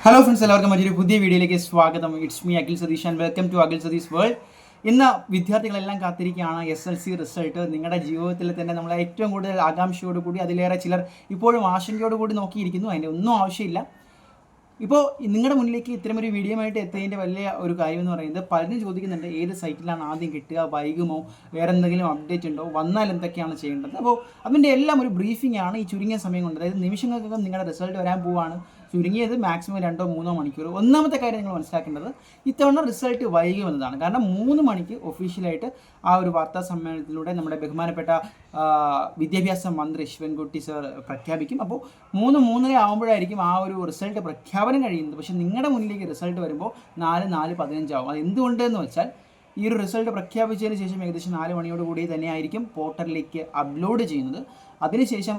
Hello friends, എല്ലാവർക്കും മറ്റൊരു പുതിയ വീഡിയോയിലേക്ക് സ്വാഗതം. It's me Akhil Satheesh and welcome to Akhil Satheesh world. ഇന്ന് വിദ്യാർത്ഥികളെല്ലാം കാത്തിരിക്കുകയാണ് SLC റിസൾട്ട്. നിങ്ങളുടെ ജീവിതത്തിൽ തന്നെ നമ്മളെ ഏറ്റവും കൂടുതൽ ആകാംക്ഷയോട് കൂടി, അതിലേറെ ചിലർ ഇപ്പോഴും ആശങ്കയോട് കൂടി നോക്കിയിരിക്കുന്നു. അതിൻ്റെ ഒന്നും ആവശ്യമില്ല. ഇപ്പോൾ നിങ്ങളുടെ മുന്നിലേക്ക് ഇത്തരമൊരു വീഡിയോ ആയിട്ട് എത്തിയതിൻ്റെ വലിയ ഒരു കാര്യം എന്ന് പറയുന്നത്, പലരും ചോദിക്കുന്നുണ്ട് ഏത് സൈറ്റിലാണ് ആദ്യം കിട്ടുക, വൈകുമോ, വേറെ എന്തെങ്കിലും അപ്ഡേറ്റ് ഉണ്ടോ, വന്നാൽ എന്തൊക്കെയാണ് ചെയ്യേണ്ടത്. അപ്പോൾ അതിൻ്റെ എല്ലാം ഒരു ബ്രീഫിംഗ് ആണ് ഈ ചുരുങ്ങിയ സമയം കൊണ്ട്. അതായത് നിമിഷങ്ങൾക്കകം നിങ്ങളുടെ റിസൾട്ട് വരാൻ പോവുകയാണ്. ചുരുങ്ങിയത് മാക്സിമം 2-3 മണിക്കൂർ. ഒന്നാമത്തെ കാര്യം നിങ്ങൾ മനസ്സിലാക്കേണ്ടത്, ഇത്തവണ റിസൾട്ട് വൈകുമെന്നതാണ്. കാരണം 3 മണിക്ക് ഒഫീഷ്യലായിട്ട് ആ ഒരു വാർത്താ സമ്മേളനത്തിലൂടെ നമ്മുടെ ബഹുമാനപ്പെട്ട വിദ്യാഭ്യാസ മന്ത്രി ശിവൻകുട്ടി സർ പ്രഖ്യാപിക്കും. അപ്പോൾ 3-3:30 ആകുമ്പോഴായിരിക്കും ആ ഒരു റിസൾട്ട് പ്രഖ്യാപനം കഴിയുന്നത്. പക്ഷേ നിങ്ങളുടെ മുന്നിലേക്ക് റിസൾട്ട് വരുമ്പോൾ 4-4:15 ആവും. അത് എന്തുകൊണ്ടെന്ന് വെച്ചാൽ, ഈ ഒരു റിസൾട്ട് പ്രഖ്യാപിച്ചതിന് ശേഷം ഏകദേശം 4 മണിയോട് കൂടി തന്നെയായിരിക്കും പോർട്ടലിലേക്ക് അപ്ലോഡ് ചെയ്യുന്നത്. അതിനുശേഷം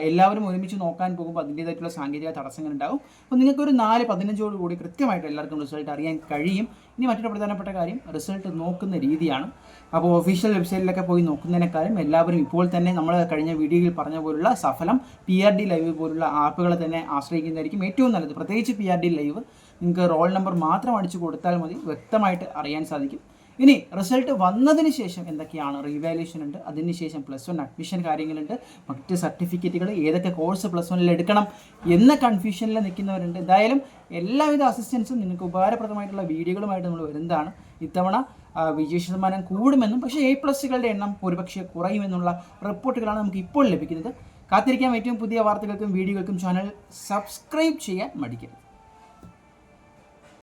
എല്ലാവരും ഒരുമിച്ച് നോക്കാൻ പോകുമ്പോൾ അതിൻ്റേതായിട്ടുള്ള സാങ്കേതിക തടസ്സങ്ങൾ ഉണ്ടാകും. അപ്പോൾ നിങ്ങൾക്കൊരു 4:15 കൂടി കൃത്യമായിട്ട് എല്ലാവർക്കും റിസൾട്ട് അറിയാൻ കഴിയും. ഇനി മറ്റൊരു പ്രധാനപ്പെട്ട കാര്യം, റിസൾട്ട് നോക്കുന്ന രീതിയാണ്. അപ്പോൾ ഒഫീഷ്യൽ വെബ്സൈറ്റിലൊക്കെ പോയി നോക്കുന്നതിനേക്കാളും എല്ലാവരും ഇപ്പോൾ തന്നെ നമ്മൾ കഴിഞ്ഞ വീഡിയോയിൽ പറഞ്ഞ പോലുള്ള സഫലം, PRD ലൈവ് പോലുള്ള ആപ്പുകളെ തന്നെ ആശ്രയിക്കുന്നതായിരിക്കും ഏറ്റവും നല്ലത്. പ്രത്യേകിച്ച് PRD ലൈവ് നിങ്ങൾക്ക് റോൾ നമ്പർ മാത്രം അടിച്ചു കൊടുത്താൽ മതി, വ്യക്തമായിട്ട് അറിയാൻ സാധിക്കും. ഇനി റിസൾട്ട് വന്നതിന് ശേഷം എന്തൊക്കെയാണ്, റീവാലുവേഷൻ ഉണ്ട്, അതിനുശേഷം +1 അഡ്മിഷൻ കാര്യങ്ങളുണ്ട്, മറ്റ് സർട്ടിഫിക്കറ്റുകൾ, ഏതൊക്കെ കോഴ്സ് +1 എടുക്കണം എന്ന കൺഫ്യൂഷനിൽ നിൽക്കുന്നവരുണ്ട്. എന്തായാലും എല്ലാവിധ അസിസ്റ്റൻസും നിങ്ങൾക്ക് ഉപകാരപ്രദമായിട്ടുള്ള വീഡിയോകളുമായിട്ട് നമ്മൾ വരുന്നതാണ്. ഇത്തവണ വിജയശതമാനം കൂടുമെന്നും പക്ഷേ A+കളുടെ എണ്ണം ഒരുപക്ഷെ കുറയുമെന്നുള്ള റിപ്പോർട്ടുകളാണ് നമുക്ക് ഇപ്പോൾ ലഭിക്കുന്നത്. കാത്തിരിക്കാം. ഏറ്റവും പുതിയ വാർത്തകൾക്കും വീഡിയോകൾക്കും ചാനൽ സബ്സ്ക്രൈബ് ചെയ്യാൻ മടിക്കരുത്.